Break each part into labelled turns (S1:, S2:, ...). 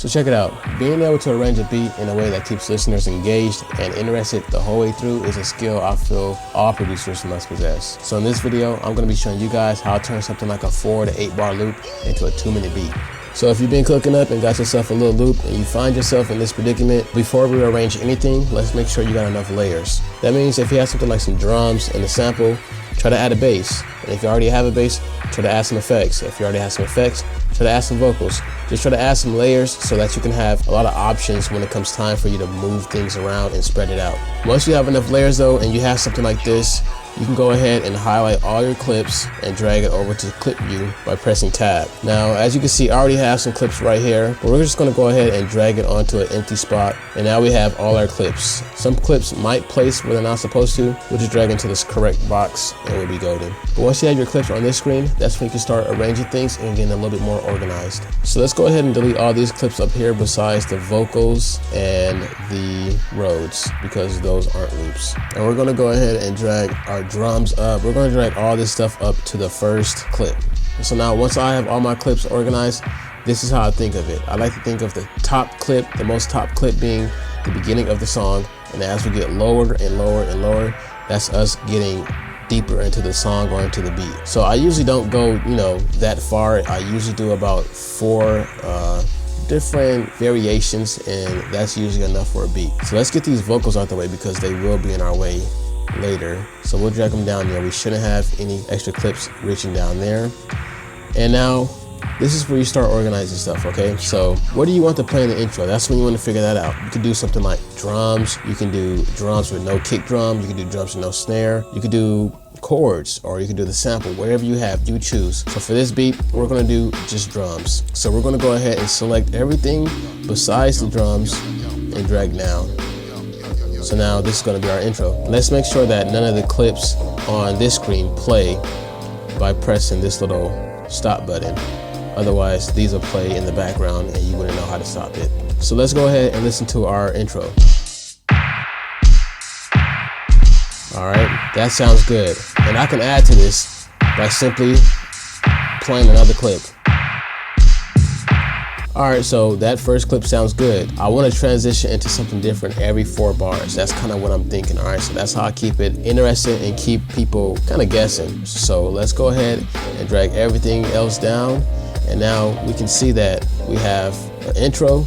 S1: So check it out. Being able to arrange a beat in a way that keeps listeners engaged and interested the whole way through is a skill I feel all producers must possess. So in this video, I'm going to be showing you guys how to turn something like a 4 to 8 bar loop into a 2-minute beat. So if you've been cooking up and got yourself a little loop and you find yourself in this predicament, before we arrange anything, let's make sure you got enough layers. That means if you have something like some drums and a sample, try to add a bass. And if you already have a bass, try to add some effects. If you already have some effects, try to add some vocals. Just try to add some layers so that you can have a lot of options when it comes time for you to move things around and spread it out. Once you have enough layers though, and you have something like this, you can go ahead and highlight all your clips and drag it over to clip view by pressing tab. Now, as you can see, I already have some clips right here, but we're just gonna go ahead and drag it onto an empty spot. And now we have all our clips. Some clips might place where they're not supposed to. We'll just drag into this correct box and we'll be golden. But once you have your clips on this screen, that's when you can start arranging things and getting a little bit more organized. So let's go ahead and delete all these clips up here besides the vocals and the Rhodes, because those aren't loops. And we're gonna go ahead and drag our drums up. We're gonna drag all this stuff up to the first clip. So now once I have all my clips organized, this is how I think of it. I like to think of the top clip, the most top clip being the beginning of the song. And as we get lower and lower and lower, that's us getting deeper into the song or into the beat. So I usually don't go, that far. I usually do about 4 different variations, and that's usually enough for a beat. So let's get these vocals out the way because they will be in our way later. So we'll drag them down there. We shouldn't have any extra clips reaching down there. And now this is where you start organizing stuff, okay? So what do you want to play in the intro? That's when you want to figure that out. You can do something like drums. You can do drums with no kick drum. You can do drums with no snare. You can do chords, or you can do the sample. Whatever you have, you choose. So for this beat, we're gonna do just drums. So we're gonna go ahead and select everything besides the drums and drag down. So now this is gonna be our intro. Let's make sure that none of the clips on this screen play by pressing this little stop button. Otherwise, these will play in the background and you wouldn't know how to stop it. So let's go ahead and listen to our intro. All right, that sounds good. And I can add to this by simply playing another clip. All right, so that first clip sounds good. I want to transition into something different every 4 bars. That's kind of what I'm thinking. All right, so that's how I keep it interesting and keep people kind of guessing. So let's go ahead and drag everything else down. And now we can see that we have an intro,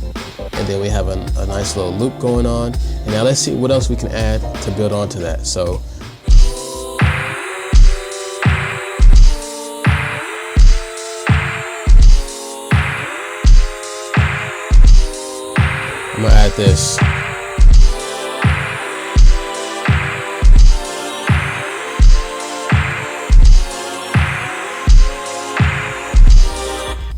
S1: and then we have a nice little loop going on. And now let's see what else we can add to build onto that. So I'm gonna add this.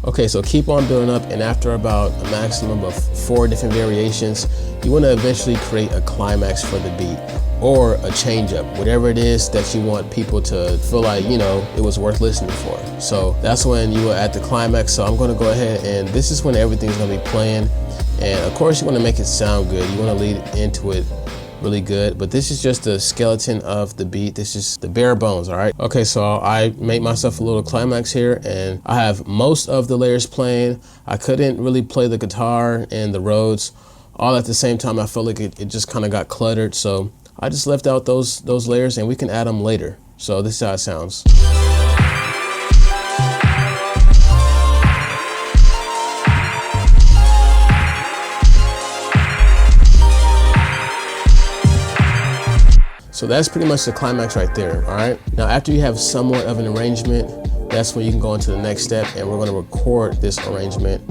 S1: Okay, so keep on building up, and after about a maximum of 4 different variations, you want to eventually create a climax for the beat or a change up, whatever it is that you want people to feel like, it was worth listening for. So that's when you will add the climax. So I'm going to go ahead, and this is when everything's going to be playing. And of course you want to make it sound good. You want to lead into it really good, but this is just the skeleton of the beat. This is the bare bones. All right. Okay, so I made myself a little climax here, and I have most of the layers playing. I couldn't really play the guitar and the Rhodes all at the same time. I felt like it just kind of got cluttered, so I just left out those layers, and we can add them later. So this is how it sounds. So that's pretty much the climax right there, all right? Now, after you have somewhat of an arrangement, that's when you can go into the next step, and we're gonna record this arrangement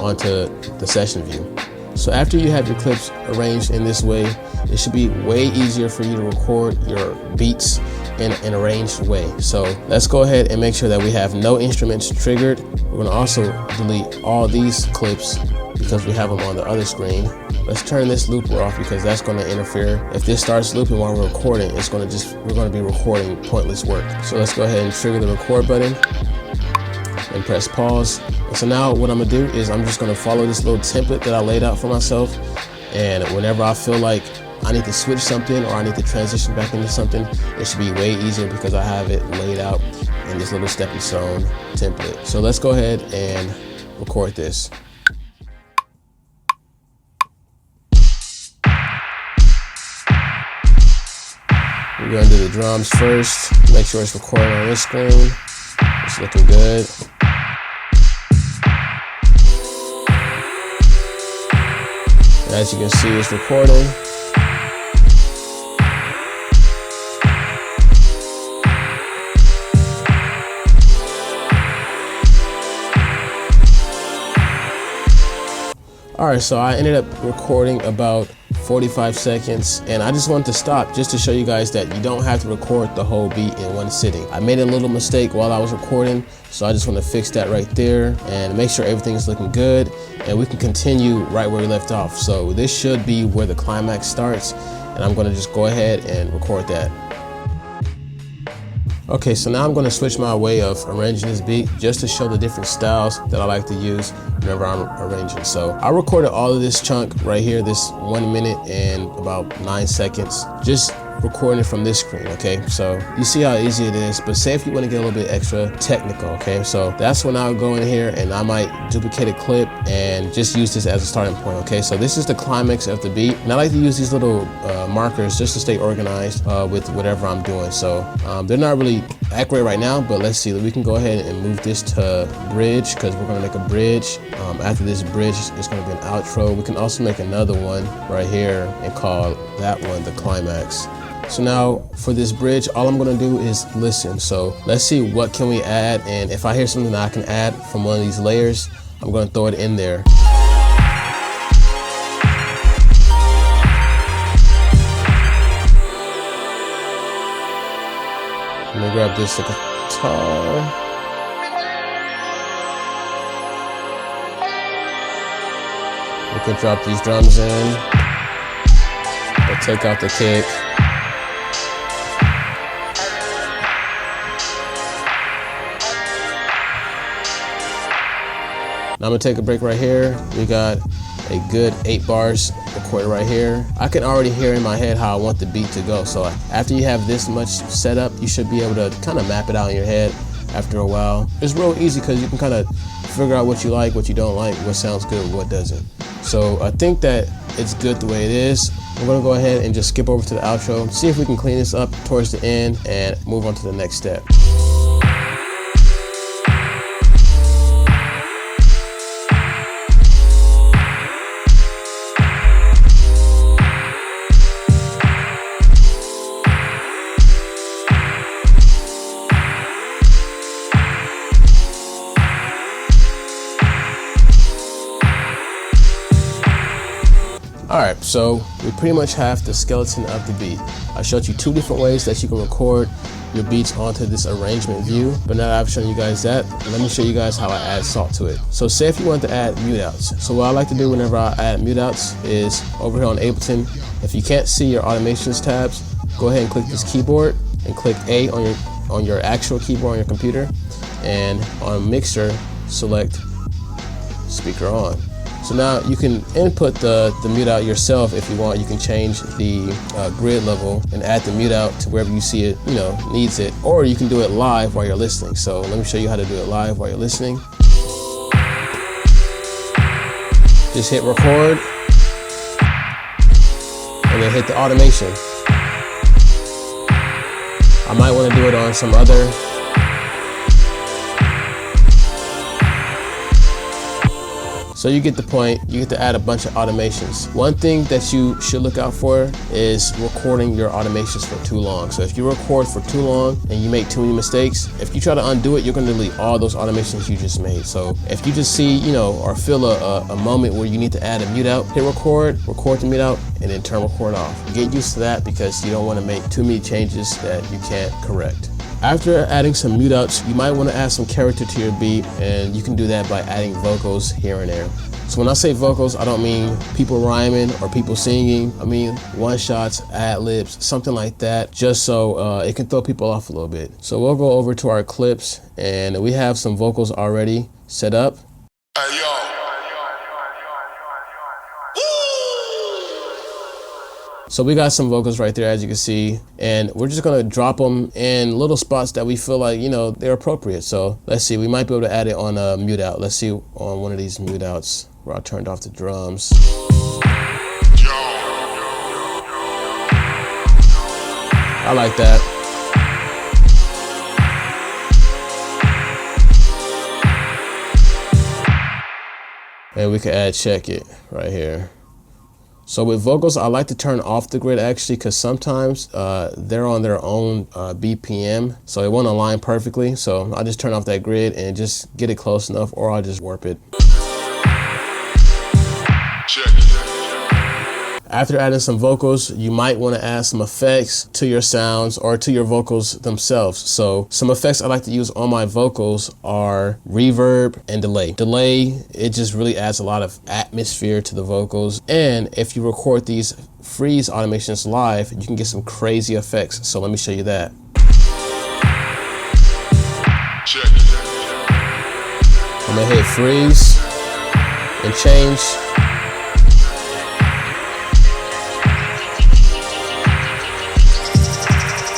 S1: onto the session view. So after you have your clips arranged in this way, it should be way easier for you to record your beats in an arranged way. So let's go ahead and make sure that we have no instruments triggered. We're gonna also delete all these clips because we have them on the other screen. Let's turn this looper off because that's going to interfere. If this starts looping while we're recording, we're going to be recording pointless work. So let's go ahead and trigger the record button and press pause. And so now what I'm gonna do is I'm just gonna follow this little template that I laid out for myself. And whenever I feel like I need to switch something or I need to transition back into something, it should be way easier because I have it laid out in this little stepping stone template. So let's go ahead and record this. We're gonna do the drums first. Make sure it's recording on this screen. It's looking good. And as you can see, it's recording. Alright, so I ended up recording about 45 seconds, and I just wanted to stop just to show you guys that you don't have to record the whole beat in one sitting. I made a little mistake while I was recording, so I just want to fix that right there and make sure everything's looking good, and we can continue right where we left off. So this should be where the climax starts, and I'm going to just go ahead and record that. Okay, so now I'm going to switch my way of arranging this beat just to show the different styles that I like to use whenever I'm arranging. So I recorded all of this chunk right here, this 1 minute and about 9 seconds, just recording it from this screen. Okay, so you see how easy it is, but say if you want to get a little bit extra technical, okay, so that's when I'll go in here and I might duplicate a clip and just use this as a starting point. Okay, so this is the climax of the beat, and I like to use these little markers just to stay organized with whatever I'm doing. So they're not really accurate right now, but let's see, we can go ahead and move this to bridge because we're going to make a bridge. After this bridge, it's going to be an outro. We can also make another one right here and call that one the climax. So now for this bridge, all I'm gonna do is listen. So let's see what can we add, and if I hear something that I can add from one of these layers, I'm gonna throw it in there. Let me grab this guitar. We can drop these drums in, or take out the kick. Now I'm gonna take a break right here. We got a good 8 bars recorded right here. I can already hear in my head how I want the beat to go. So after you have this much set up, you should be able to kind of map it out in your head after a while. It's real easy because you can kind of figure out what you like, what you don't like, what sounds good, what doesn't. So I think that it's good the way it is. I'm gonna go ahead and just skip over to the outro, see if we can clean this up towards the end and move on to the next step. Alright, so we pretty much have the skeleton of the beat. I showed you 2 different ways that you can record your beats onto this arrangement view, but now that I've shown you guys that, let me show you guys how I add salt to it. So say if you want to add mute outs. So what I like to do whenever I add mute outs is over here on Ableton, if you can't see your automations tabs, go ahead and click this keyboard and click A on your actual keyboard on your computer, and on mixer, select speaker on. So now you can input the mute out yourself if you want. You can change the grid level and add the mute out to wherever you see it, needs it. Or you can do it live while you're listening. So let me show you how to do it live while you're listening. Just hit record and then hit the automation. I might want to do it on some other. So you get the point, you get to add a bunch of automations. One thing that you should look out for is recording your automations for too long. So if you record for too long and you make too many mistakes, if you try to undo it, you're gonna delete all those automations you just made. So if you just see, or feel a moment where you need to add a mute out, hit record the mute out, and then turn record off. Get used to that because you don't wanna make too many changes that you can't correct. After adding some mute outs, you might want to add some character to your beat, and you can do that by adding vocals here and there. So when I say vocals, I don't mean people rhyming or people singing. I mean one-shots, ad-libs, something like that, just so it can throw people off a little bit. So we'll go over to our clips, and we have some vocals already set up.
S2: Hey, yo.
S1: So we got some vocals right there, as you can see, and we're just gonna drop them in little spots that we feel like, they're appropriate. So let's see, we might be able to add it on a mute out. Let's see on one of these mute outs where I turned off the drums. I like that. And we can add check it right here. So with vocals, I like to turn off the grid actually, because sometimes they're on their own BPM, so it won't align perfectly. So I just turn off that grid and just get it close enough, or I'll just warp it. Check. After adding some vocals, you might want to add some effects to your sounds or to your vocals themselves. So some effects I like to use on my vocals are reverb and delay. Delay, it just really adds a lot of atmosphere to the vocals. And if you record these freeze automations live, you can get some crazy effects. So let me show you that. Check. I'm gonna hit freeze and change.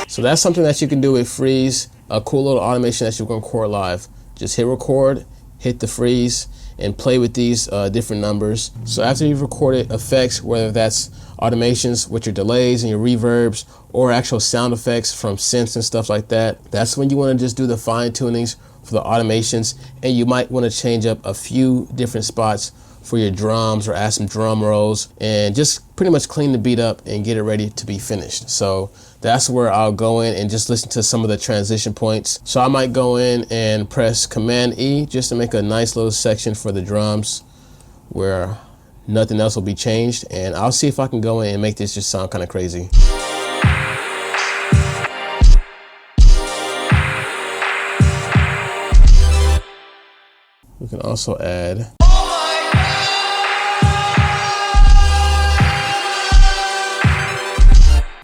S1: So that's something that you can do with freeze, a cool little automation that you can record live. Just hit record, hit the freeze, and play with these different numbers. So after you've recorded effects, whether that's automations with your delays and your reverbs, or actual sound effects from synths and stuff like that, that's when you want to just do the fine tunings for the automations, and you might want to change up a few different spots for your drums, or add some drum rolls, and just pretty much clean the beat up and get it ready to be finished. So that's where I'll go in and just listen to some of the transition points. So I might go in and press Command E just to make a nice little section for the drums where nothing else will be changed, and I'll see if I can go in and make this just sound kind of crazy. We can also add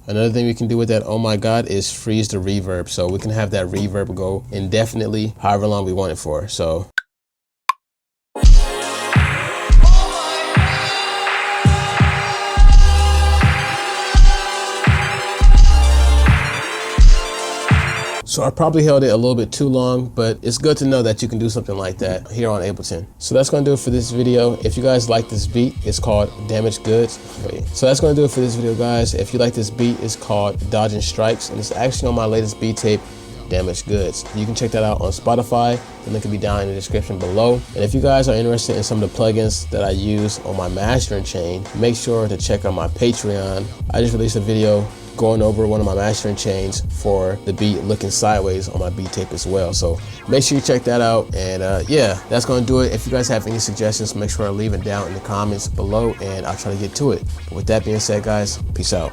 S1: another thing we can do with that "oh my god" is freeze the reverb. So we can have that reverb go indefinitely, however long we want it for. So I probably held it a little bit too long, but it's good to know that you can do something like that here on Ableton. So that's going to do it for this video. If you guys like this beat, it's called Damaged Goods. So that's going to do it for this video, guys. If you like this beat, it's called Dodging Strikes, and it's actually on my latest beat tape, Damaged Goods. You can check that out on Spotify. The link will be down in the description below. And if you guys are interested in some of the plugins that I use on my mastering chain, make sure to check out my Patreon. I just released a video going over one of my mastering chains for the beat Looking Sideways on my beat tape as well. So make sure you check that out. And yeah, that's going to do it. If you guys have any suggestions, make sure to leave it down in the comments below, and I'll try to get to it. But with that being said, guys, peace out.